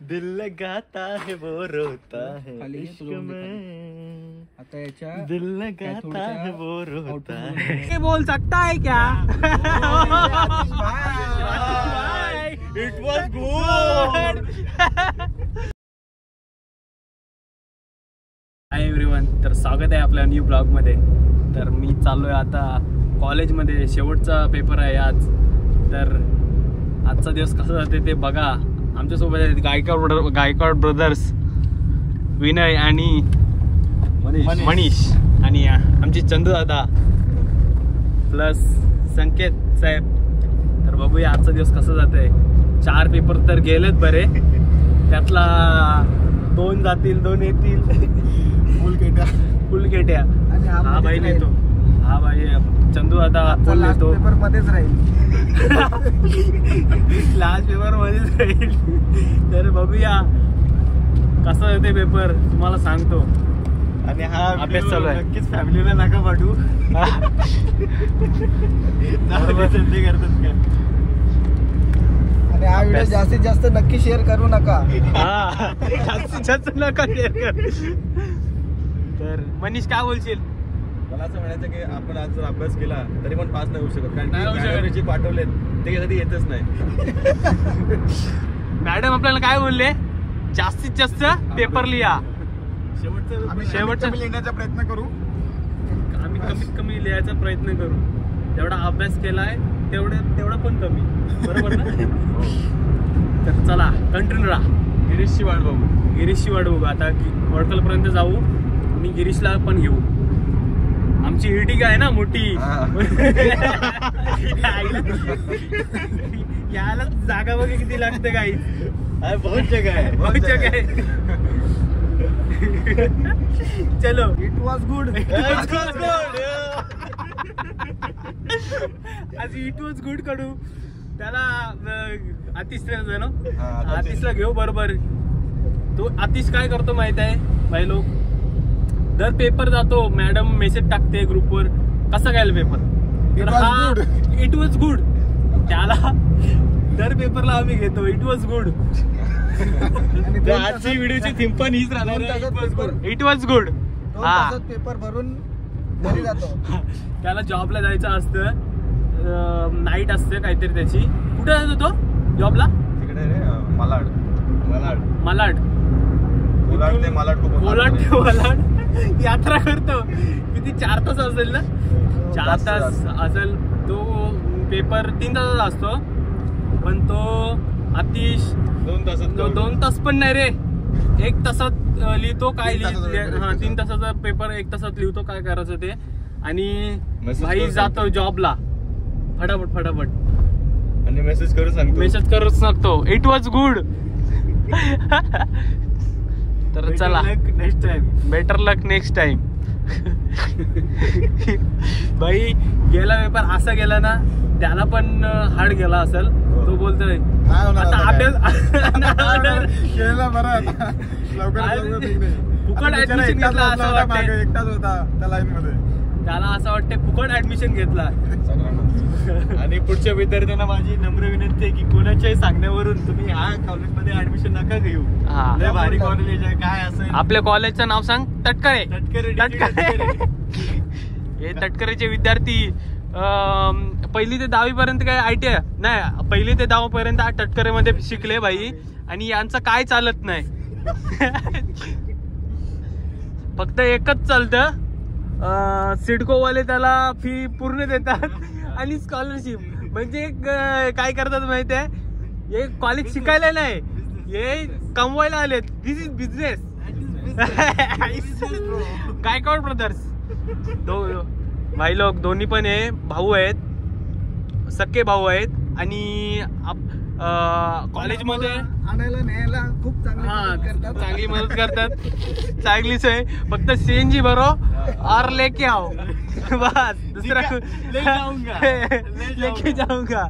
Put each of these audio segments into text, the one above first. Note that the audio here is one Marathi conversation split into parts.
दिल लगाता है वो रोता है इश्क में, आता याच्या दिल लगाता है वो रोता है. बोल सकता है क्या? It was good. Hi everyone, तर स्वागत आहे आपल्या न्यू ब्लॉग मध्ये. तर मी चाललोय आता कॉलेजमध्ये, शेवटचा पेपर आहे आज. तर आजचा दिवस कसा जाते ते बघा. आमच्यासोबत आहेत गायकवाड ब्रदर्स, विनय आणि मनीष आणि आमची चंदू दादा प्लस संकेत साहेब. तर बघूया आजचा दिवस कसा जातोय. 4 पेपर तर गेलेत बरे, त्यातला 2 जातील, 2 येतील. फुल केट्या. हा भाई नेतो, हा भाई चंदू दादा फुल नेतो. पेपर मध्येच राहील, लास्ट पेपर मध्येच राहील. तर बघूया कसा होते पेपर, तुम्हाला सांगतो. आणि हा अभ्यास चालू आहे. नक्कीच फॅमिलीला नका पाठवू. ते करतात का? आणि हा व्हिडिओ जास्तीत जास्त नक्की शेअर करू नका. जास्तीत जास्त नका शेअर कर. तर मनीष काय बोलशील? मला असं म्हणायचं की आपण आज जर अभ्यास केला तरी पण पास नाही होऊ शकत, कारण नाही होऊ शकत. जे पाठवलेत ते कधी येतच नाही. मॅडम आपल्याला काय बोलले? जास्तीत जास्त पेपर लिहा. शेवटचा लिहिण्याचा प्रयत्न करू. आम्ही कमीत कमी लिहायचा प्रयत्न करू. जेवढा अभ्यास केलाय तेवढा पण कमी, बरोबर ना? तर चला कंटिन्यू राहा. गिरीशची वाट बघू. गिरीशची वाट बघू. आता वडकल पर्यंत जाऊ आणि गिरीशला पण घेऊ. आमची हिटिंग आहे ना मोठी, याला जागा बघा किती लागते. काही बहुत जगह है, बहुत जगह है. चलो, इट वॉज गुड. आज इट वॉज गुड कडू. त्याला आतिशला ना, आतिशला घेऊ बरोबर. तो आतिश काय करतो माहित आहे भाई लोक, दर पेपर जातो, मॅडम मेसेज टाकते ग्रुपवर कसा गेला पेपर. It was good. त्याला दर पेपरला आम्ही घेतो इट वॉज गुड. आजची व्हिडिओची थीम पण हीच राहणार. It was good. हा, पेपर भरून घरी जातो. त्याला जॉबला जायचं असतं, नाईट असते काहीतरी त्याची. कुठे जातो तो जॉबला? तिकडे मालाड. कोलाड ते मालाड यात्रा करतो. किती 4 तास असेल ना? 4 तास असेल. तो पेपर 3 तासाचा असतो, पण तो आतिश 2 तास पण नाही रे, 1 तासात लिहितो. काय हा 3 तासाचा पेपर 1 तासात लिहितो, काय करायचं ते. आणि भाई जातो जॉबला फटाफट आणि मेसेज करून सांगतो इट वॉज गुड. तर चला, नेक्स्ट टाइम बेटर लक नेक्स्ट टाइम. भाई गेला पेपर असा गेला ना, त्याला पण हार्ड गेला असेल. तो बोलतोय आता अभ्यास फुकट ऍडमिशन घेतला असं वाटतंय. एकटाच होता त्या लाईन मध्ये. त्याला असं वाटतंय फुकट ऍडमिशन घेतला. आणि पुढच्या विद्यार्थ्यांना माझी नम्र विनंती आहे की कोणाच्याही सांगण्यावरून तुम्ही ह्या कॉलेजमध्ये ऍडमिशन नका घेऊ. लय भारी कॉलेज आहे. काय असं आपल्या कॉलेजचं नाव सांग. तटकरे. हे तटकरेचे विद्यार्थी 1ली ते 10वी पर्यंत काय ITI नाही, 1ली ते 10वी पर्यंत तटकरे मध्ये शिकले भाई. आणि यांचं काय चालत नाही. फक्त एकच चालतं, सिडकोवाले त्याला फी पूर्ण देतात आणि स्कॉलरशिप. म्हणजे काय करतात माहिती आहे, हे कॉलेज शिकायला नाही, हे कमवायला आलेत. दिस इज बिझनेस. गायकवाड ब्रदर्स भाई लोक दोन्ही पण आहे, भाऊ आहेत, सख्खे भाऊ आहेत. आणि कॉलेजमध्ये आणायला न्यायला खूप चांगली मदत करतात. चांगलीच आहे. फक्त CNG भरो और लेके आओ, बस. दुसरा लेके जाऊंगा.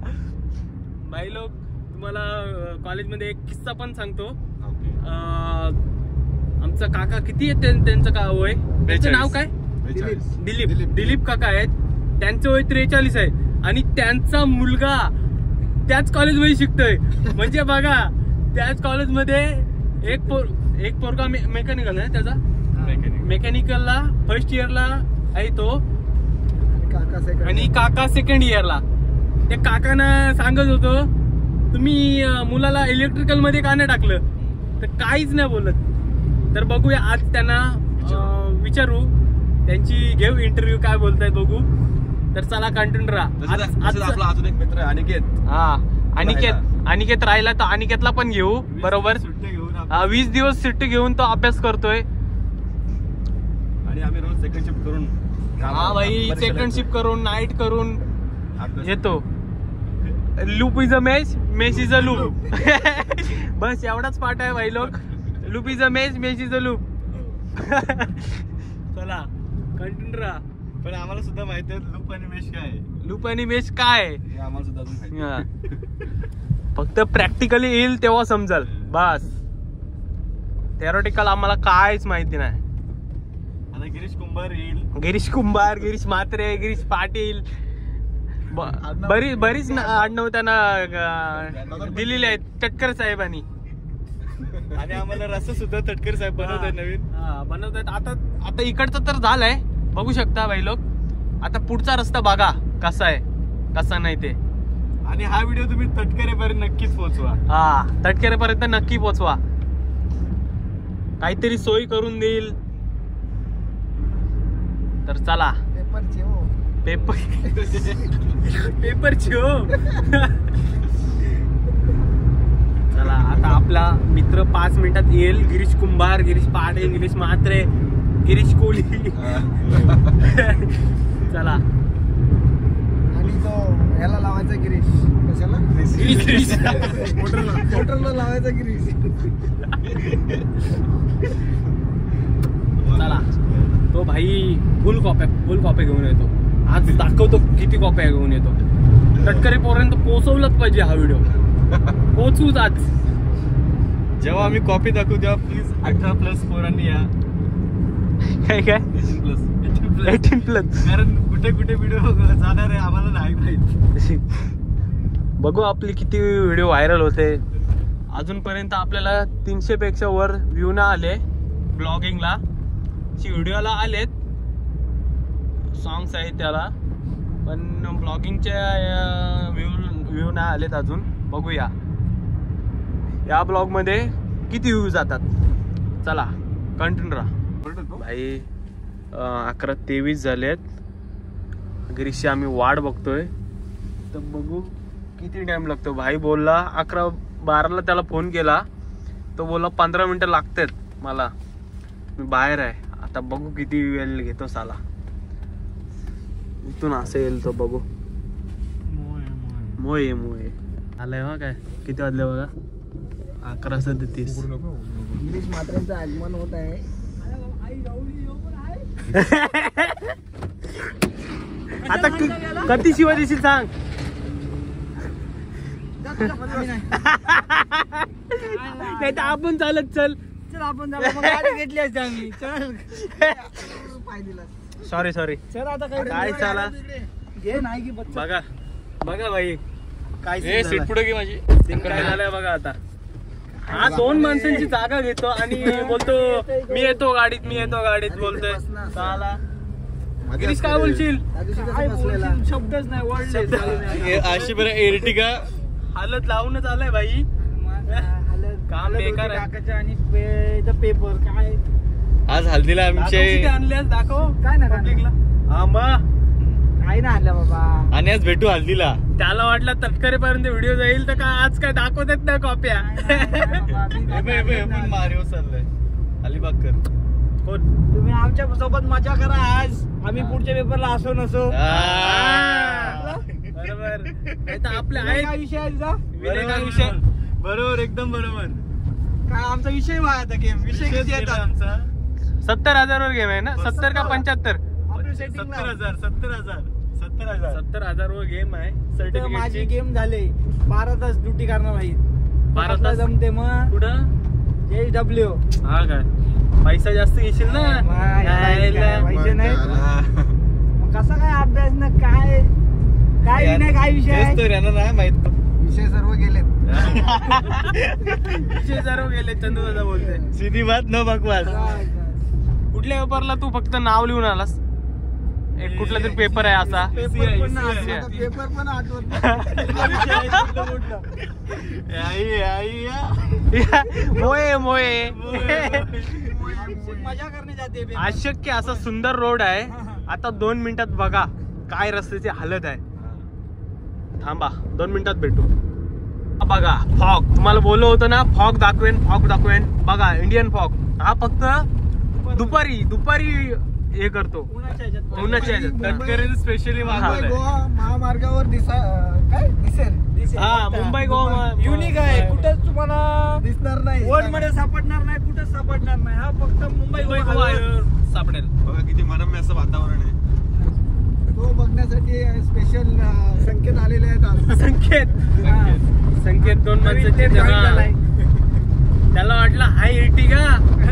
भाई लोक, तुम्हाला कॉलेजमध्ये एक किस्सा पण सांगतो. आमचा काका किती आहे त्यांचं का वय, त्याचं नाव काय? दिलीप काका आहेत. त्यांचं वय 43 आहे आणि त्यांचा मुलगा त्याच कॉलेजमध्ये शिकतोय. म्हणजे बघा त्याच कॉलेजमध्ये एक पोरगा मेकॅनिकल आहे त्याचा, मेकॅनिकलला फर्स्ट इयरला आहे तो, आणि काका सेकंड इयरला. त्या काकानं सांगत होतो तुम्ही मुलाला इलेक्ट्रिकल मध्ये का नाही टाकलं, तर काहीच नाही बोलत. तर बघूया आज त्यांना विचारू, त्यांची घेऊ इंटरव्ह्यू, काय बोलतायत बघू. तर चला कंटिन्यू राहा. आपला अजून एक मित्र अनिकेत. हा अनिकेत राहिला तर अनिकेतला पण घेऊ बरोबर. 20 दिवस सुट्टी घेऊन तो अभ्यास करतोय. आणि आम्ही रोज सेकंड शिफ्ट करून, हा भाई सेकंड शिफ्ट करून नाईट करून येतो. Loop is a match, match is a loop. बस एवढाच पाठ आहे भाई लोक. Loop is a match, match is a loop. चला कंटिन्यू राहा. पण आम्हाला सुद्धा माहिती आहे लूप आणि मेश काय आहे. लूप आणि मेच काय आहे आम्हाला सुद्धा अजून माहिती आहे. फक्त प्रॅक्टिकली येईल तेव्हा समजल बस. थेरोटिकल आम्हाला काहीच माहिती नाही. आता गिरीश कुंभार येईल, गिरीश कुंभार, गिरीश म्हात्रे, गिरीश पाटील, बरीच आडनाव त्यांना दिलेली आहेत तटकर साहेबांनी. आणि आम्हाला रस्ता सुद्धा तटकर साहेब बनवतात नवीन. बनवतात. आता इकडचं तर झालंय, बघू शकता भाई लोक. आता पुढचा रस्ता बघा कसा आहे कसा नाही ते. आणि हा व्हिडिओ तुम्ही तटकरेपर्यंत नक्कीच पोहोचवा. हा तटकरेपर्यंत नक्की पोहोचवा. काहीतरी सोय करून देईल. तर चला पेपरची हो. चला आता आपला मित्र 5 मिनिटात येईल. गिरीश कुंभार, गिरीश पाटील, गिरीश म्हात्रे, गिरीश कोहली. चला. आणि तो ह्याला लावायचा गिरीश, कशाला गिरीश मोटरला लावायचा गिरीश. चला. तो भाई फुल कॉप्या घेऊन येतो. आज दाखवतो किती कॉप्या घेऊन येतो. तटकरेपर्यंत पोहोचवलंच पाहिजे हा व्हिडिओ. पोहोचूच आज. जेव्हा आम्ही कॉपी दाखवू तेव्हा प्लीज 18+ पोरांनी या. काय 18+. कारण कुठे कुठे व्हिडिओ जाणार आहे आम्हाला नाही माहित. बघू आपली किती व्हिडिओ व्हायरल होते. अजूनपर्यंत आपल्याला 300 पेक्षा वर व्ह्यू ना आले. ब्लॉगिंगला व्हिडिओला आलेत, सॉंग्स आहेत त्याला, पण ब्लॉगिंगच्या व्ह्यू नाही आलेत अजून. बघूया या ब्लॉग मध्ये किती व्ह्यू जातात. चला कंटिन्यू राहा. भाई 11:23 झालेत. गिरीशची आम्ही वाट बघतोय. तर बघू किती टाइम लागतो. भाई बोलला 11:12ला त्याला फोन केला. तो बोलला 15 मिनिटं लागतात मला, मी बाहेर आहे. आता बघू किती वेळ घेतो साला. इथून असं येईल तो बघू. मोये आलाय बघा. काय किती वाजले बघा. 11:37. गिरीश म्हात्रेंचं आगमन होत आहे. आता कधी शिवाय देशील सांग. नाही तर आपण चालत चल आपण गाडी घेतली असते आम्ही. चल सॉरी चल आता काय चाला घे नाही की बघा भाई काय सीट पुढे घे माझी. काय झालंय बघा. आता हा 2 माणसांची जागा घेतो आणि बोलतो मी येतो गाडीत बोलतोय. चाला गिरीश काय बोलशील. शब्दच नाही, वर्ड अशी बरं एर्टिगा हालत लावूनच आलाय भाई. काम बेकार आहे. आणि पेपर काय आज हल्दीला आमचे आणले दाखव. काय ना पब्लिकला. हा मग काही नाही आणलं बाबा. आणि आज भेटू हल्दीला. त्याला वाटलं तटकरेपर्यंत व्हिडिओ जाईल तर काय आज काय दाखवतात ना कॉप्या. मारिओ चाललाय अलिबागकर. कोण तुम्ही आमच्या सोबत मजा करा आज. आम्ही पुढच्या पेपरला असो नसो. बरोबर. आपल्या काय विषय आहे तुझा. विषय बरोबर एकदम बरोबर. काय आमचा विषय आता गेम विषय किती येतात आमचा. 70,000 वर गेम आहे ना. 70 का 75. 70,000 वर गेम आहे. माझी सर्टिफिकेट गेम झाले. 12 तास ड्युटी करणार आहे. 12 तास जमते मग. कुठं JW. हा काय पैसा जास्त घेशील ना. पैसे नाही कसा काय अभ्यास ना काय काय नाही काय विषय आहे. नाही माहित. विषय सर्व गेलेत. विषय सर्व गेले. चंदू दादा बोलते सीधी बात न बकवास. कुठल्या पेपरला तू फक्त नाव लिहून आलास? एक कुठला तरी पेपर आहे असा. पेपर पण आठवत मोये मोये मजा करणे जाते. अशक्य असा सुंदर रोड आहे. आता 2 मिनिटात बघा काय रस्त्याची हालत आहे. थांबा 2 मिनिटात भेटू. बघा फॉग, तुम्हाला बोललो होतं ना फॉग दाखवेन फॉग दाखवेन. बघा इंडियन फॉग हा फक्त दुपारी हे करतो उन्हाच्या ह्याच्यात. तटकरेने स्पेशली मागवलंय. गोवा महामार्गावर दिसेल. हा मुंबई गोवा युनिक आहे. कुठेच तुम्हाला दिसणार नाही. वर्ल्ड मध्ये सापडणार नाही. कुठेच सापडणार नाही. हा फक्त मुंबई गोवा सापडेल. बघा किती मनम्य असं वातावरण आहे. तो बघण्यासाठी स्पेशल संकेत आलेले आहेत आज. संकेत 2 माणसाचे जगा. त्याला वाटलं हाय एर्टिगा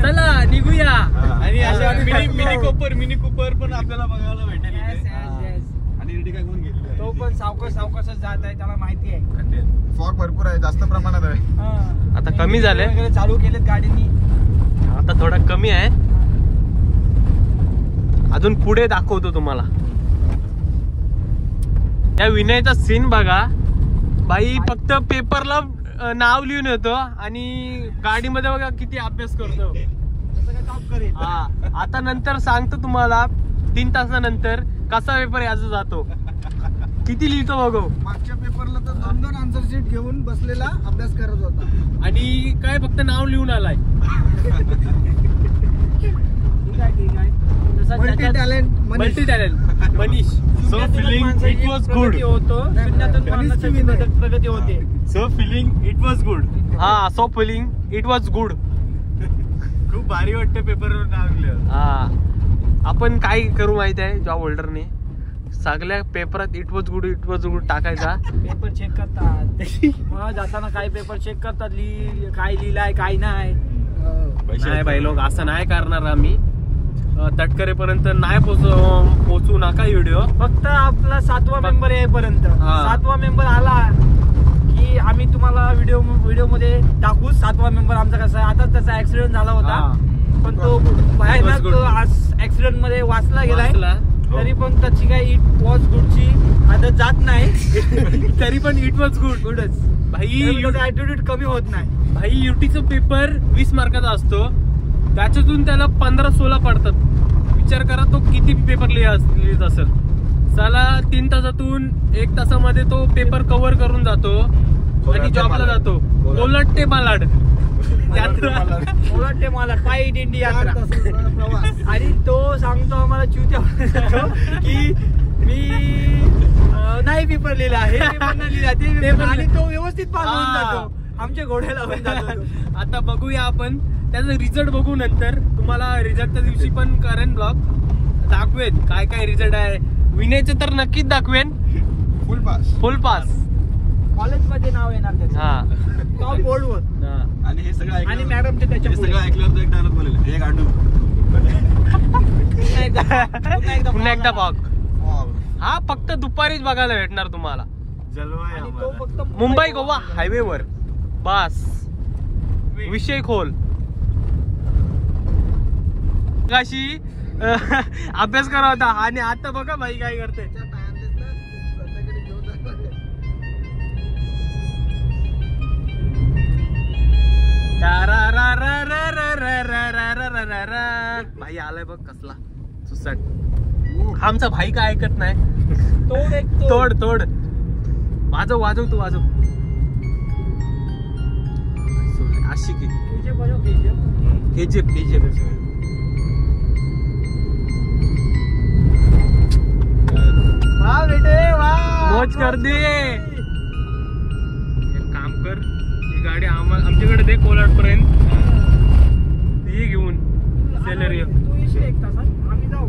चला निघूया. आणि अशा मिनी कुपर पण आपल्याला बघायला भेटेल. आणि एर्टिगा घेऊन गेली. तो पण सावकाशच जात आहे. त्याला माहिती आहे फॉग भरपूर आहे. जास्त प्रमाणात आहे. आता कमी झालंय. चालू केलेत गाडीनी. आता थोडा कमी आहे. अजून पुढे दाखवतो तुम्हाला. त्या विनयचा सीन बघा. बाई फक्त पेपरला नाव लिहून येतो आणि गाडीमध्ये बघा किती अभ्यास करतो. हा आता नंतर सांगतो तुम्हाला 3 तासानंतर कसा पेपर याचा जातो. किती लिहितो बघू. मागच्या पेपरला तर 2 आन्सर शीट घेऊन बसलेला अभ्यास करत होता. आणि काय फक्त नाव लिहून आलाय. ठीक आहे. Multi talent Manish. So feeling it was good. प्रगती होते. So feeling it was good. हा so feeling it was good. खूप भारी वाटतं पेपरवर नाव लिहिलं. हा आपण काय करू माहित आहे जॉब होल्डरने सगळ्या पेपरात इट वॉज गुड टाकायचा. पेपर चेक करतात. जाताना काय पेपर चेक करतात. काय लिहिलाय काय नाही. नाही बाई लोक असं नाही करणार. आम्ही तटकरेपर्यंत नाही पोचू नका व्हिडिओ. फक्त आपला 7वा मेंबर येईपर्यंत. 7वा मेंबर आला की आम्ही तुम्हाला व्हिडिओ मध्ये दाखवू. 7वा मेंबर आमचा कसा आहे. आता त्याचा ऍक्सिडेंट झाला होता पण तो भयानक ऍक्सिडेंट मध्ये वाचला गेलाय. तरी पण त्याची काही इट वॉज गुडची आदत जात नाही. तरी पण इट वॉज गुडच भाई. ऍटिट्यूड कमी होत नाही भाई. युटीचा पेपर 20 मार्काचा असतो. त्याच्यातून त्याला 15-16 पडतात. विचार करा तो किती पेपर लिहित असेल. चला 3 तासातून 1 तासामध्ये तो पेपर कव्हर करून जातो आणि जॉबला जातो. कोलट ते मालाड पायी दिंडी यात्रा. आणि तो सांगतो आम्हाला चिवत्या की मी नाही पेपर लिहिला आहे. आणि तो व्यवस्थित पास होऊन जातो. आमच्या घोड्या लावून जातो. आता बघूया आपण त्याचा रिझल्ट बघू. नंतर तुम्हाला रिझल्टच्या दिवशी पण करेन ब्लॉग दाखवेन काय काय रिझल्ट आहे. विनयचं तर नक्कीच दाखवेन. फुल पास कॉलेज मध्ये नाव येणार त्याचं. हा बोर्डवर. आणि हे सगळं आणि मॅडम त्याच्या सगळं ऐकल्यावर तो एक डायलॉग बोलेल. हे गांडू पुन्हा एकदा फॉग. हा फक्त दुपारीच बघायला भेटणार तुम्हाला. मुंबई गोवा हायवेवर बस. विषय खोल. अशी अभ्यास करा होता आणि आता बघा भाई काय करते. भाई आलाय बघ कसला सुसाट. आमचा भाई काय ऐकत नाही. तोड वाजव तू वाजव. अशी केजीएफ मौज कर दे. एक काम कर ही गाडी आमच्याकडे दे कोलाड पर्यंत. ती घेऊन सॅलरी आम्ही जाऊ.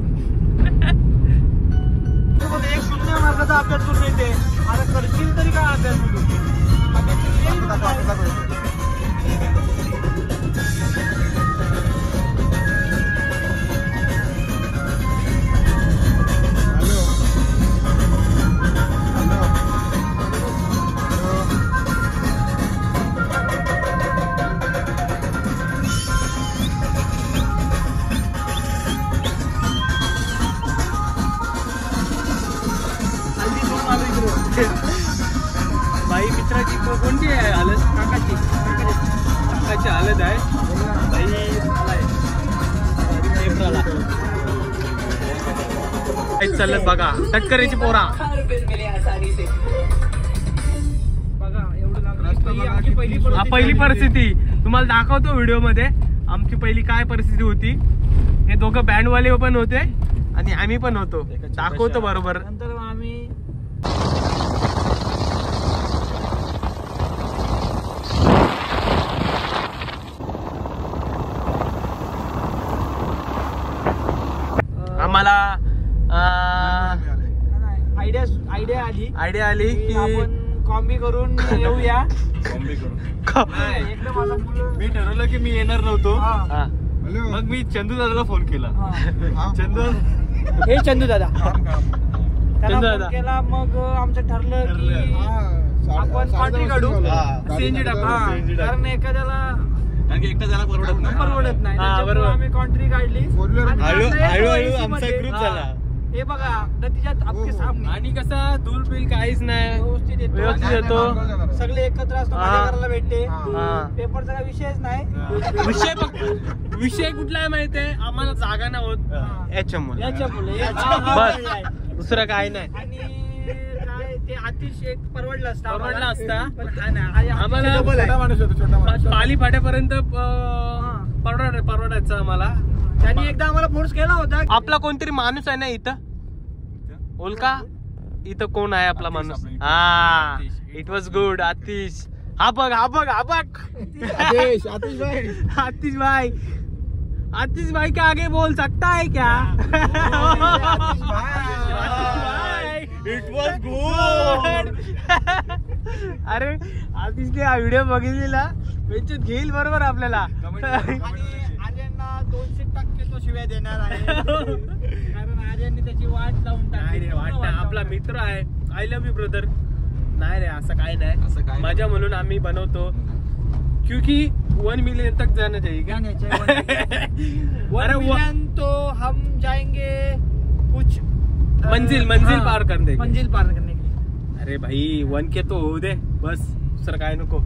0 मार्काचा अभ्यास करून येते. आता करशील तरी काय अभ्यास कोणती आहे हालत? काकाची काकाची हालत आहे चालत बघा तटकरेची पोरा बघा एवढं लागलं. आमची पहिली परिस्थिती तुम्हाला दाखवतो व्हिडिओ मध्ये. आमची पहिली काय परिस्थिती होती. हे दोघं बँडवाले पण होते आणि आम्ही पण होतो. दाखवतो बरोबर. नंतर आम्ही आम्हाला आयडिया आली की आपण कॉम्बी करून येऊया. एकदम आता मी ठरवलं की मी येणार नव्हतो. हा. मग मी चंदू दादाला फोन केला. चंदू हे चंदू दादा चंदू दादा. केला. मग आमचं ठरलं की आपण कॉन्ट्री काढू. सीएनजी टाकू. कारण एखाद्याला कारण की एकटा त्याला परवडत नाही. परवडत नाही. त्याच्यामुळे आम्ही कॉन्ट्री काढली. आणि हळूहळू आमचा ग्रुप झाला. हे बघा नतीजात आपके सामने. आणि कसं दूर बिल काहीच नाही. व्यवस्थित येतो. सगळे एकत्र असतो. मजा करायला भेटते. हा. पेपरचा काही विषयच नाही. विषय फक्त विषय कुठला आहे माहितीये आम्हाला जागा नाही होत याच्यामुळे. बस दुसरं काय नाही. आणि काय ते अतिशय परवडलं असतं. आम्हाला पाली फाट्यापर्यंत परवडायचं आम्हाला. त्यांनी एकदा आम्हाला फोर्स केला होता. आपला कोणतरी माणूस आहे ना इथं ओळखा. इथं कोण आहे आपला माणूस? हा इट वॉज गुड. आतिश. हा बघ आतिश भाई के आगे बोल सकता है क्या? It was good. अरे आतिशने हा व्हिडिओ बघितलेला घेईल बरोबर आपल्याला. आर्यनला 200% तो शिव्या देणार आहे. कारण आर्यनने त्याची वाट लावून टाकली. आपला मित्र आहे. I love you brother. नाही रे असं काय नाही. मजा म्हणून आम्ही बनवतो. क्योंकि 1 मिलियन तक जाना चाहिए. 1 मिलियन तो हम जाएंगे कुछ मंजिल पार करने के लिए. अरे भाई 1K तो होऊ दे बस. दुसरं काय नको.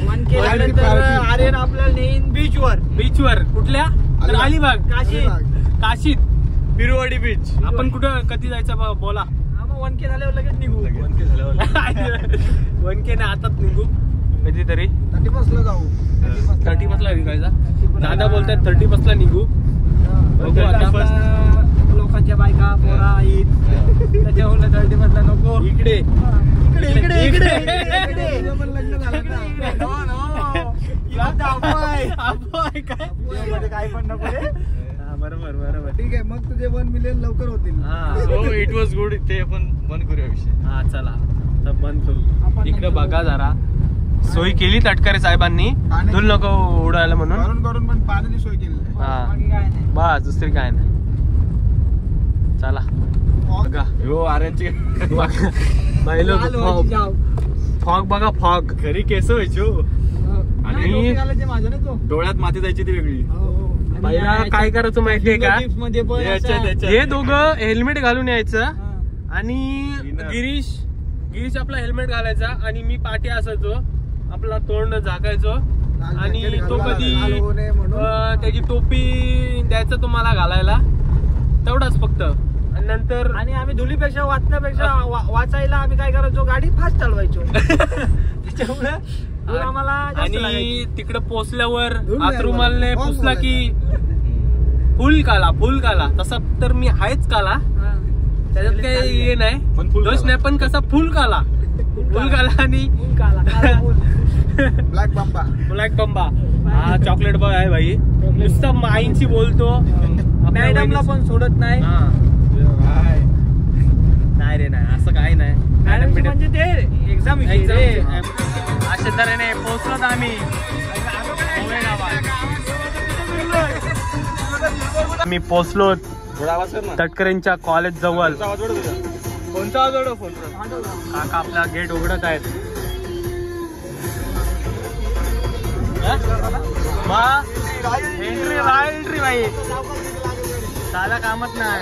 1K झालं तर आर्यन आपल्याला नेईन बीचवर. कुठल्या? अलिबाग. काशीत बिरुवाडी बीच. आपण कुठं कधी जायचं बोला. 1K झाल्यावर लगेच निघू. 1K नाही आताच निघू कधीतरी. 30 ला जाऊ. 30 ला निघायचा. दादा बोलतात 30 ला निघू. बघू आता. लोकांच्या बायका पोरा आहेत त्याच्यावर 30 ला नको. इकडे काय पण नको रे. बरोबर ठीक आहे. मग तुझे 1 मिलियन लवकर होतील. So it was good. ते आपण बंद करूया विषय. हा चला तर बंद करू. इकडे बघा जरा सोय केली तटकरे साहेबांनी. धूल नको उडायला म्हणून. करून पण पाण्याची सोय केली. बस दुसरी काय नाही. चला बघा हो आर्यनची फॉग बघा. फॉग घरी केस व्हायचो आणि डोळ्यात माती जायची ती वेगळी. पहिला काय करायचं माहितीये का? हे दोघं हेल्मेट घालून यायचं आणि गिरीश आपला हेल्मेट घालायचा आणि मी पाठी असायचो. आपला तोंड झाकायचो आणि तो कधी त्याची टोपी द्यायचा तुम्हाला घालायला तेवढाच फक्त. आणि नंतर आम्ही धुलीपेक्षा वाचायला आम्ही काय करायचो गाडी फास्ट चालवायचो. त्याच्यामुळे आम्हाला. आणि तिकडे पोचल्यावर हातरुमालने पुसला की फुल काला. तसा तर मी आहेच काला. त्याच्यात काही हे नाही दोष नाही. पण कसा फुल काला आणि ब्लॅक बंबा. हा चॉकलेट बॉय आहे भाई. नुसतं आईंशी बोलतो. मॅडमला पण सोडत नाही. नाही रे नाही असं काही नाही. मॅडम म्हणजे ते एक्झाम अशा तऱ्हेने पोहोचलो ना आम्ही. आम्ही पोहोचलो तटकरेंच्या कॉलेज जवळ. कोणता फोन? काका आपला गेट उघडत आहेत. एंट्री भाई साधा कामच नाही.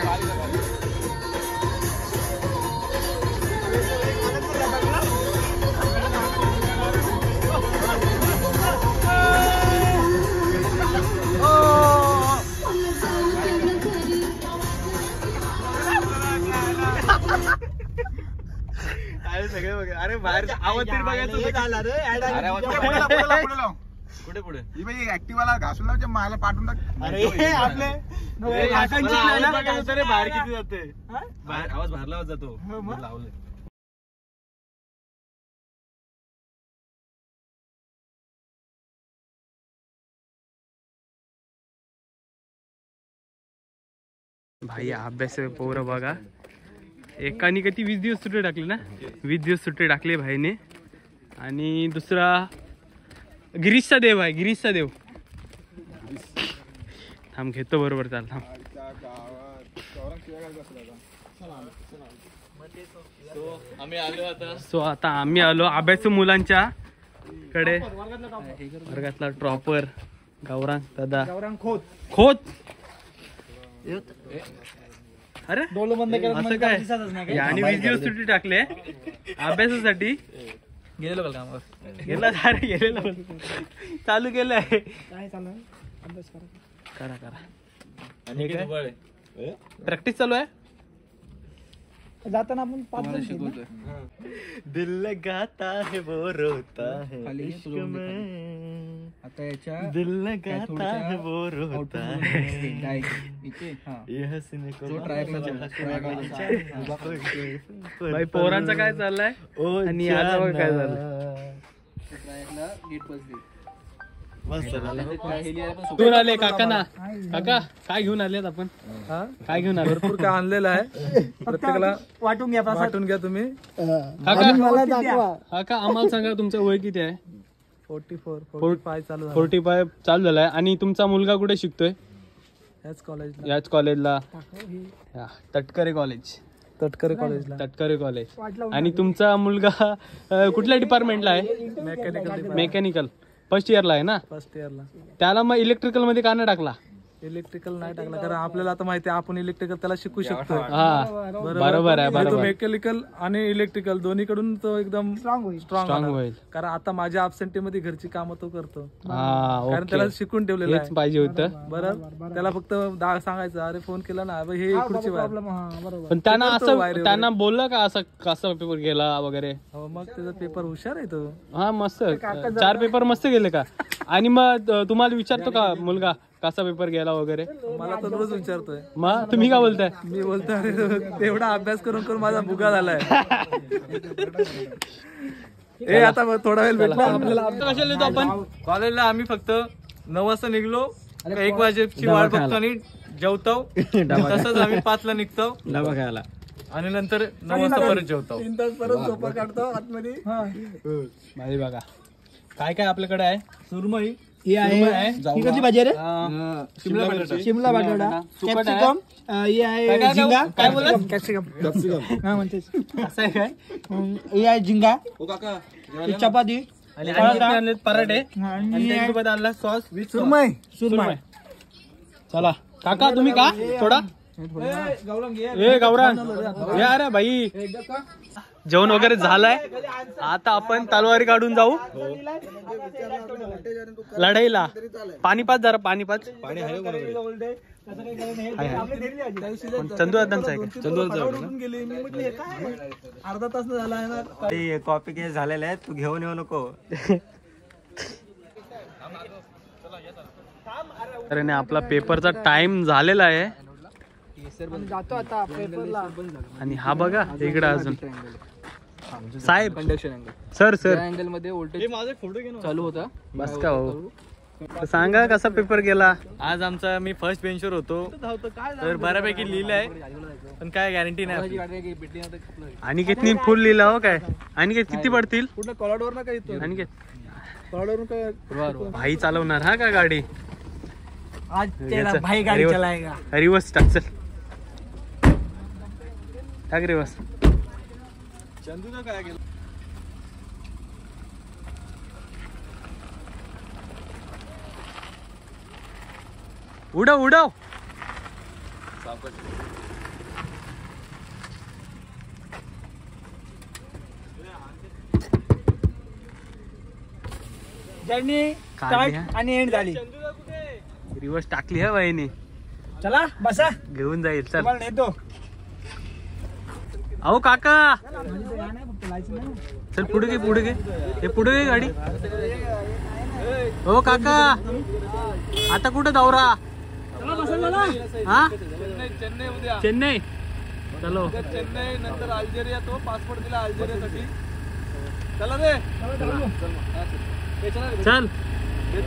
अवतीर बघायचं हे झालं रे, ऍड आली. अरे, कुठे पुढे ही बाई ऍक्टिव्हाला घासून लावच्या मला पाठवून टाक. अरे आपले काकांची आवाज ना- बघायचं होतं रे, बाहेर किती जाते हा? बाहेर आवाज बाहेर लावत जातो हो मग? लावले भाई अभ्यास पोरं बघा, एकाने किती 20 दिवस सुट्टे टाकले ना, 20 दिवस सुट्टे टाकले भाईने. आणि दुसरा गिरीशचा देव आहे, गिरीशचा देव. थांब घेतो बरोबर, चाल थांब. सो आता आम्ही आलो अभ्यासू मुलांच्या कडे. वर्गातला ट्रॉपर गौरांग दादा खोत. अरे डोलं बंद केलं असं म्हणजे काय दिसतच नाही. याने 20 दिवस सुट्टी टाकले अभ्यासासाठी. गेलेलो का कामावर? गेला सारे गेलेलो, चालू केलंय. काय चालू आहे? अभ्यास करा. करा आणि काय प्रॅक्टिस चालू आहे. जाताना आपण 5 जण शिकवतोय. दिल लगाता है वो रोता है खाली इश्क सुरू में, आता याच्या दिल लगाता है वो रोता है इथे हा ये हसीने को जो भाई पोरांचा काय चाललाय आणि याचा बघ काय झालं. गेट बसली. मस्त झालं. घेऊन आले काका ना. काका काय घेऊन आलेत आपण, काय घेऊन आले? भरपूर काय आणलेलं आहे, प्रत्येकाला वाटून घ्या प्रसाद. वाटून घ्या तुम्ही. काका मला दाखवा. काका आम्हाला सांगा तुमचं वय किती आहे? 44-45 चालू झालं 45 चालू झालाय. आणि तुमचा मुलगा कुठे शिकतोय? याच कॉलेजला, याच कॉलेजला, तटकरे कॉलेज. तटकरे कॉलेजला. तटकरे कॉलेज. आणि तुमचा मुलगा कुठल्या डिपार्टमेंटला आहे? मेकॅनिकल मेकॅनिकल फर्स्ट इयरला आहे ना. फर्स्ट इयरला. त्याला मग इलेक्ट्रिकल मध्ये का नाही टाकला? इलेक्ट्रिकल नाही टाकला कारण आपल्याला आता माहिती आहे आपण इलेक्ट्रिकल त्याला शिकू शकतो. हा बरोबर आहे, बरोबर. मेकॅनिकल आणि इलेक्ट्रिकल दोन्हीकडून तो एकदम स्ट्रॉंग स्ट्रॉंग होईल. कारण आता माझ्या absentee मध्ये घरची कामं तो करतो, हा कारण ओके, त्याला शिकून ठेवलेलं हेच आहे. पाहिजे होतं. बरं त्याला फक्त सांगायचं अरे फोन केला ना हे इकडची वायर. प्रॉब्लेम. हा बरोबर. पण त्यांना करतो असं वायरे त्यांना बोललं का असं कसा पेपर गेला वगैरे? हो, मग त्याचा पेपर हुशार आहे तो. हा मस्त 4 पेपर मस्त गेले का? आणि मग तुम्हाला विचारतो का मुलगा कसा पेपर गेला वगैरे? मला तर रोज विचारतोय. मग तुम्ही काय बोलताय? मी बोलतो अरे एवढा अभ्यास करून करून माझा भुगा झालाय. ए आता थोडा वेळ भेटला आपल्याला. कशाला येतो आपण? कॉलेजला आम्ही फक्त 9 वाजता निघलो, 1 वाजेची वाट बघतो आणि जेवतो. तसंच आम्ही 5 ला निघतो डबा खायला आणि नंतर 9 वाजता परत जेवतो. 3 तास परत झोपा काढतो आतमध्ये. भाई बघा काय काय आपल्याकडे आहे. सुरमई ही आहे. ही कशी भाजी रे? शिमला बटाटा, कॅप्सिकम, ही आहे झिंगा. काय बोलत? कॅप्सिकम हा म्हणते. असं आहे काय? ही आहे झिंगा, ही चपाती आणि आणलेत पराठे आणि 1 रुपयात आणला सॉस. सुरमई. चला काका तुम्ही का थोडा ए गौरांग ये अरे भाई. जेवण वगैरे झालंय, आता आपण तलवारी काढून जाऊ लढाईला. पाणीपात जरा पाणीपात. चंदू दादांचा आहे का? चंदू अर्धा तास झाला ना. कॉपी केस झालेले आहेत, तू घेऊन येऊ नको. अरे नाही आपला पेपरचा टाइम झालेला आहे जातो आता पेपरला. आणि हा बघा इकडे अजून साहेब. Conduction angle. Sir sir angle मध्ये व्होल्टेज चालू होता. बस का भाऊ, सांगा कसा पेपर गेला? आज आमचा मी फर्स्ट बेंचवर होतो, तर बऱ्यापैकी लिहिलंय, पण काय गॅरंटी नाही. आणि किती फुल लिहिला हो काय? आणि किती पडतील? कुठं कॉलॉडवर ना काही आणि कॉलॉडवरून काय भाई चालवणार हा का गाडी? आज तेरा भाई गाडी रिवर्स- चलाएगा. रिवर्स टाक, चल टाक रिवर्स. चंदूचं काय केलं? उडव उडव. जर्नी काढली स्टार्ट आणि एंड झाली. रिवर्स टाकली हा बाईने. चला बसा, घेऊन जाईल. चल तुम्हाला नेतो. अहो काका चल पुढे घे हे पुढे घे गाडी. हो काका आता कुठे दौरा हा चेन्नई चलो चेन्नई नंतर अल्जेरिया. तो पासपोर्ट दिला अल्जेरियासाठी. चला रे चल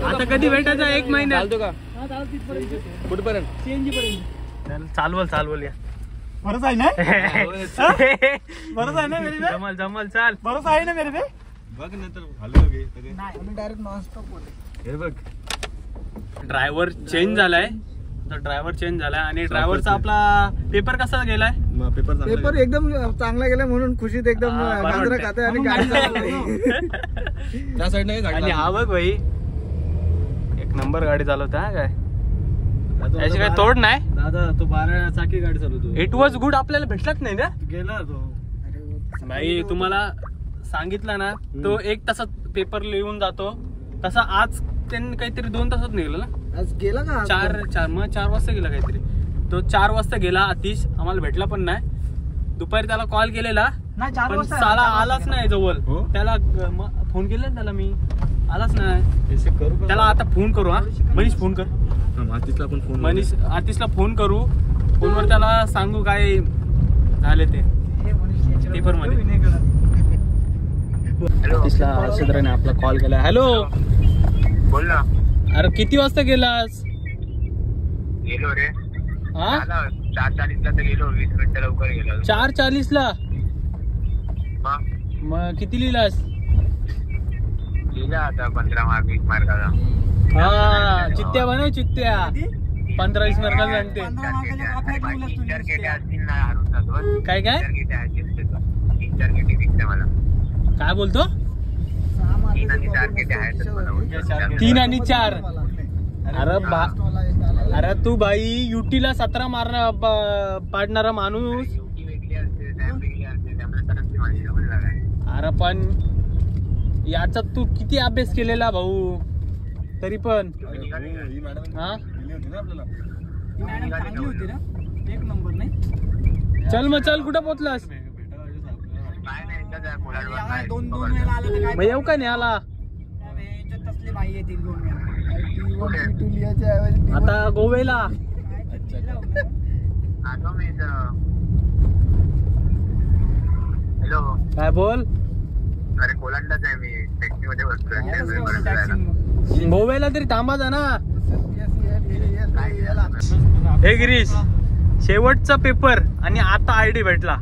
आता कधी भेटायचं 1 महिन्यात कुठपर्यंत सीएनजी पर्यंत. चालवल या भरोसा आहे ना भरोसा आहे ना मेरे पे जमल चाल भरोसा आहे ना मेरे पे. बघ नंतर हलव घे आम्ही डायरेक्ट नॉनस्टॉप बोलतो. हे बघ ड्रायव्हर चेंज झालाय आणि ड्रायव्हरचा आपला पेपर कसा गेलाय. पेपर एकदम चांगला गेला म्हणून खुशीत एकदम गाजरा खाते आणि गाडी त्या साईडने आणि हा बघ भाई 1 नंबर गाडी चालवता काय याची काही तोड नाही दादा. तो 12 चाकी गाडी चालवतो. It was good. आपल्याला भेटलाच नाही ना गेला तो भाई. तुम्हाला सांगितलं ना तो 1 तासात पेपर लिहून जातो तसा आज त्यांनी काहीतरी 2 तासात निघाला ना. आज गेला का 4 वाजता गेला काहीतरी. तो 4 वाजता गेला. आतिश आम्हाला भेटला पण नाही. दुपारी त्याला कॉल केलेला नाही 4 पण वाजता साला आलाच नाही जवळ. हो? त्याला फोन केला ना त्याला मी आलाच नाही. त्याला आता फोन करू. हा मनीष फोन कर. आतिशला पण फोन आतिशला फोन करू. फोनवर त्याला सांगू काय झाले ते पेपर मध्ये. आतिशला हर्षद्राने आपला कॉल केला. हॅलो बोल ना. अरे किती वाजता गेलास. गेलो रे. हा 4:40 ला तर गेलो. 20 मिनिटं लवकर गेलो. 4:40 ला. मग किती लिहिलास. लिहिला आता 15 मार्क 20 मार्काचा. हा चित्त्या बनव चित्त्या 15-20 मार्काला सांगते. 3-4 गेटे असतील ना हरून जातो. काय 3-4 गेटे दिसते मला. काय बोलतो. 3 आणि 4 गेटे आहेत मला. 3 आणि 4. अरे तू भाई युटीला 17 पाडणारा माणूस. युटी वेगळी असते टॅम वेगळी असते त्यामुळे तरच माझी एवढी लागाय. अरे पण याचा तू किती अभ्यास केलेला भाऊ तरी पण. हा एक नंबर नाही. चल मग चल कुठं पोचलास. काय नाही इथं मुलांवर नाही. 2 वेळा आला तर काय मग येऊ का नाही आला. तसले भाई येतील 2 वेळा. आता गोव्याला. आलो मी इथं. हॅलो. काय बोल. अरे कोलांडाच आहे मी. टॅक्सी मध्ये बसतोय. गोव्याला तरी थांबाचा ना. हे गिरीश शेवटचा पेपर आणि आता आयडी भेटला.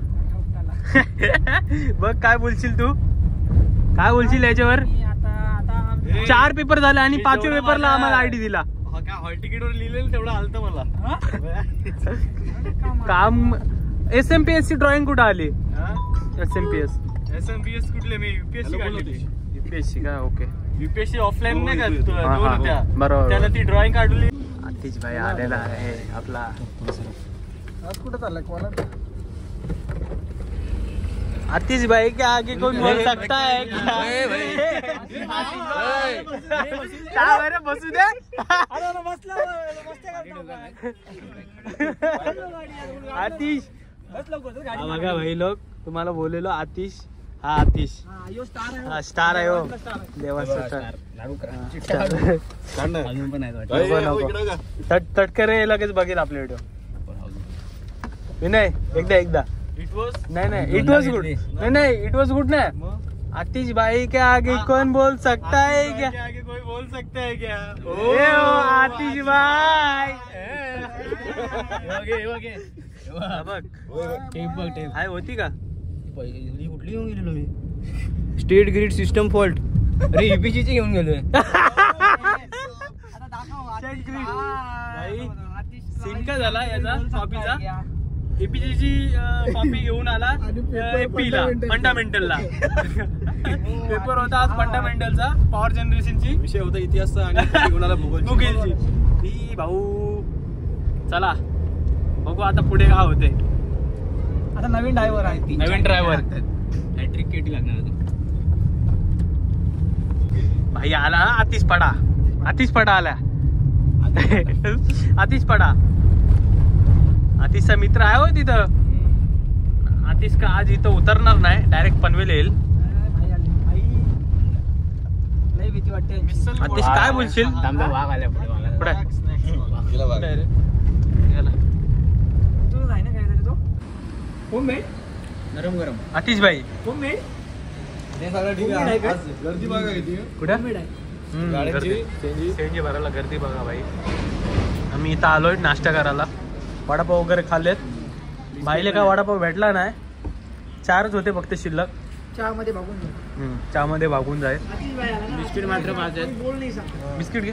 बघ काय बोलशील तू. काय बोलशील याच्यावर. 4 पेपर झाले आणि 5व्या पेपरला आम्हाला आयडी दिला. काय हॉल तिकीट वर लिहिलेलं तेवढं आलतं मला. काम SMPSC ड्रॉइंग कुठं आली. SMPS कुठले मी UPSC काढली. UPSC का ओके. UPSC ऑफलाईन नाही का तुला हा, 2 हा. होत्या. बरोबर. त्याला ती ड्रॉइंग काढली. आतिश भाई आलेला आहे आपला. आज कुठं चाललाय कोला. आतिश भाई के आगे कोई बोल सकता है क्या. बसू दे. आतिश बघा भाई लोक तुम्हाला बोललेलो आतिश. हा आतिश हा स्टार आहे हो देवाचा स्टार. तटकरे लगेच बघेल आपले व्हिडिओ. विनय एकदा इट वॉज नहीं इट वॉज गुड. नहीं इट वॉज गुड ना. आतिश भाई के आगे कौन बोल सकता है क्या. आगे कोई बोल सकता है क्या. ए ओ आतिश भाई. हाय होती का. कुठली घेऊन गेलेलो मी. State grid system fault. अरे UPSC ची घेऊन गेलोय. भाई सीन का झाला याचा कॉपीचा. APSC ची कॉपी घेऊन आला AP ला फंडामेंटलला. पेपर होता आज फंडामेंटलचा पॉवर जनरेशनची. विषय होता इतिहासचा आणि घेऊन आला भूगोलची. ही भाऊ चला बघू आता पुढे काय होते. आता नवीन ड्रायव्हर आहे. नवीन ड्रायव्हर हॅट्रिक केटी लागणार आता. भाई आला आतिश पडा आला. आतिश पडा. आतिशचा मित्र आहे हो तिथं. आतिश का आज इथं उतरणार नाही डायरेक्ट पनवेल येईल. आतिश काय बोलशील? वाघ आल्या पुढे नरम गरम आतिश भाई गर्दी बघा किती कुठं सीएनजी भरायला गर्दी बघा भाई. आम्ही इथं आलोय नाश्ता करायला. वडापाव वगैरे खाल्लेत. बाईले काय वडापाव भेटला नाही. 4च होते फक्त शिल्लक. चहामध्ये भागून चहामध्ये भागून जाईल. बिस्किट मात्र 5 आहेत. बोल नाही सांग बिस्किट घे.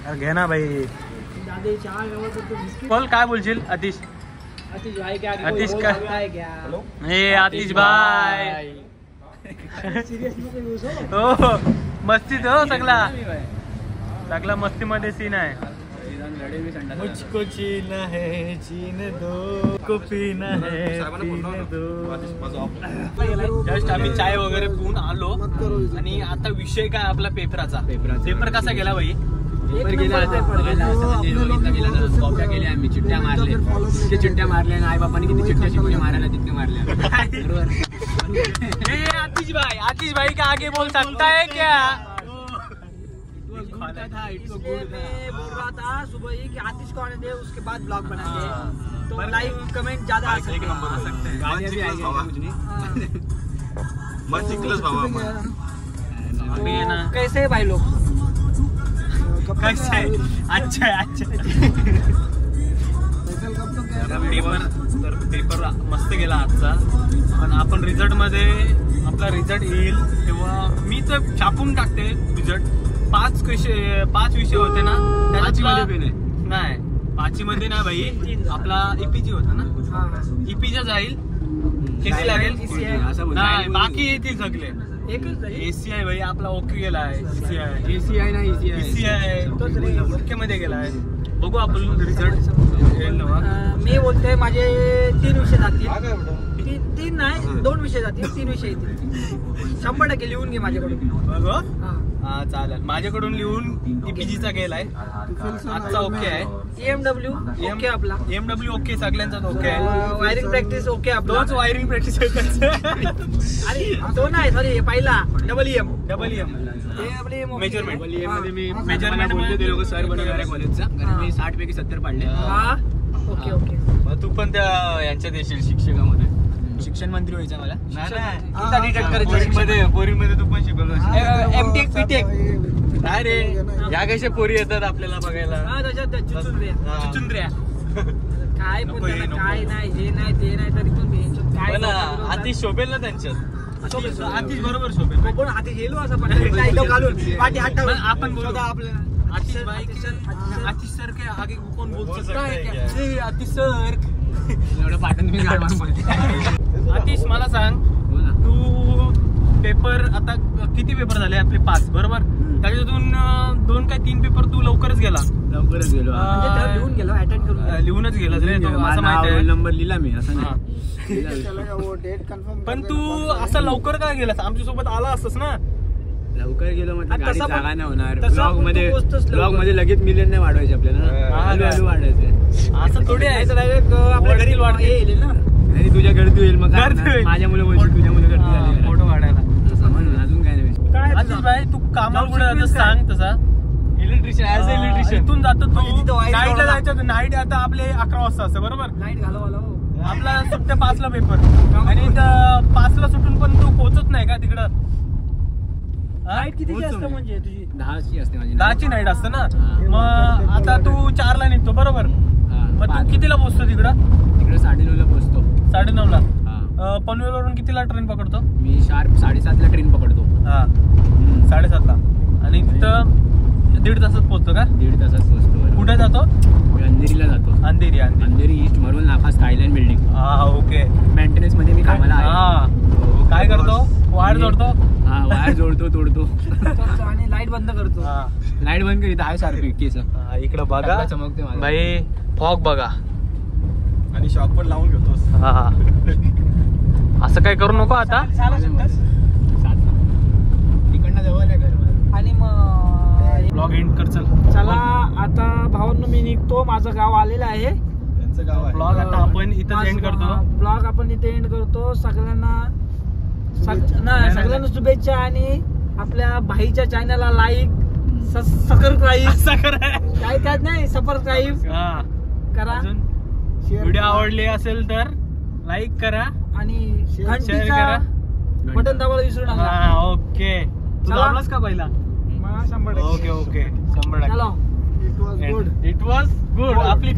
अरे घे ना भाई. दादा चहा गावात बिस्किट. बोल काय बोलशील आतिश? आतिश भाई क्या आतिश काय क्या हे आतिश भाई सिरियस नको यूज हो मस्तीत हो सगळा मस्तीमध्ये सीन आहे. मुझको जीना है जीने दो को पीना है पीने दो. जस्ट आम्ही चाय वगैरे पिऊन आलो आणि आता विषय काय आपला पेपराचा. पेपर कसा गेला भाई? पेपर गेला कॉप्या केल्या आम्ही चिट्ट्या मारल्या. इतके चिट्ट्या मारल्या आई बापाने किती चिट्ट्या शिकवल्या मारायला तितके मारल्या. आतिश भाई का आगे बोल सकता है क्या? मैं बोल रहा था सुबह ही कि आतिश को आने दे उसके बाद ब्लॉग बनाएंगे तो लाइक कमेंट ज्यादा आ सकते हैं. कैसे है भाई लोग? अच्छा पेपर मस्त गेला आजचा. पण आपण रिझल्ट मध्ये आपला रिझल्ट येईल तेव्हा मी तर छापून टाकते रिझल्ट. 5 विषय होते ना त्याच्यामध्ये नाही 5 मध्ये ना भाई आपला ईपीजी होता ना. ईपीजा जाईल किती लागेल नाही बाकी येतील सगळे. एसीआय भाई आपला ओके गेला आहे. एसीआय ना ECI ओके मध्ये गेला आहे. बघू आपण रिझल्ट येईल ना. मी बोलतोय माझे 3 विषय जातील. 3 नाही 2 विषय जातील 3 विषय येतील. 100% लिहून घे माझ्याकडून. हा चालेल. माझ्याकडून लिहून ईपीजीचा गेलाय. आजचा ओके आहे. EMW ओके आपला. EMW ओके सगळ्यांचाच ओके आहे. वायरिंग प्रॅक्टिस ओके आपला. दोनच वायरिंग प्रॅक्टिस अरे तो नाही सॉरी पहिला डबल EM मेजरमेंट मेजरमेंट बोलले ते लोक सर बनवणार आहे कॉलेजचा. मी 60 पैकी 70 पाडले. Okay okay. तू पण त्या यांच्यात येशील शिक्षकामध्ये. शिक्षण मंत्री व्हायचं मला. पोरीमध्ये तू पण शिकवलं. MTech PTech नाही रे या कशा पोरी येतात आपल्याला बघायला. चुचुंद्र्या काय पण काय नाही हे नाही ते नाही तरी पण काय आतिश शोभेल ना त्यांच्यात. आतिश बरोबर शोभेल. कोण आधी गेलो असं घालून पाठी हात आपण बोलू आपल्याला आतिश भाई आतिश सर के आगे कोण बोल सकता है क्या? आतिश सर एवढं पाठवून मी गाड मारून बोलते. आतिश मला सांग तू पेपर आता किती पेपर झाले आपले? 5 बरोबर. त्याच्यातून 2 काय 3 पेपर तू लवकरच गेला. लिहून गेलो अटेंड करून लिहूनच गेला रे तो असं माहिती आहे. नंबर लिहिला मी असं नाही. पण तू असं लवकर का गेलास? आमच्या सोबत आला असतस ना. लवकर गेलो म्हटलं गाडी तसा पण- जागा नाही होणार. तसा ब्लॉग पण मध्ये तू पोचतोस लवकर. ब्लॉग मध्ये लगेच मिलियन नाही वाढवायचे आपल्याला. हळू वाढायचे. असं थोडी आहे. आपल्या घरी येईल ना. आणि तुझ्या गर्दी होईल मग काय गर्दी ना? होईल. माझ्या मुलं बोलशील तुझ्या मुलं गर्दी झाली. फोटो वाढायला. असं म्हणून अजून काय नाही. काय आतिश भाई तू कामाला कुठे जातो सांग तसा. Electrician as a electrician. इथून जातो म्हणजे तू तिथं वायर नाईटला लावला. जायचं. नाईट आता आपले 11 वाजता असतं बरोबर. लाईट घालवाला हो. आपला सुट्ट्या 5ला पेपर आणि 5ला सुटून पण तू पोहोचत नाही का तिकडं? लाईट किती असतं म्हणजे तुझी? 10ची असते माझी. 10ची नाईट असते ना. मग आता तू 4ला निघतो बरोबर. मग तू कितीला पोहोचतो तिकडं? तिकडे 9:30ला पोहोचतो. 9:30ला. हा. पनवेलवरून कितीला ट्रेन पकडतो? मी शार्प 7:30ला ट्रेन पकडतो. हा 7:30ला. आणि तिथं 1.5 तासात पोहोचतो का? 1.5 तासात पोहोचतो. कुठे जातो? मी अंधेरीला जातो. अंधेरी. अंधेरी ईस्ट मरून नाफा स्कायलाईन बिल्डिंग. हा ओके. मेंटेनन्स मध्ये मी कामाला आहे. हा काय करतो? वायर जोडतो. हा वायर जोडतो तोडतो. आणि लाईट बंद करतो. हा लाईट बंद करीत आहे सारखी केस. इकडं बघा चमकते मला भाई. फॉग बघा. आणि शॉक पण लावून घेतोस. हा असं काय करू नको आता. तिकडनं जवळ आहे घर माझं. आणि मग ब्लॉग एंड कर चल. चला आता भावांनो मी निघतो. माझं गाव आलेलं आहे. यांचं गाव आहे. ब्लॉग आता आपण इथं एंड करतो. ब्लॉग आपण इथे एंड करतो. सगळ्यांना शुभेच्छा आणि आपल्या भाईच्या चॅनलला लाईक सबस्क्राईब काय त्यात नाही सबस्क्राईब करा. व्हिडिओ आवडले असेल तर लाईक करा आणि शेअर घंटीचा करा. बटन दाबायला विसरू नका. ओके तू चला. दाबलास का पहिला? मला 100% ओके 100%. चलो. It was good. आपली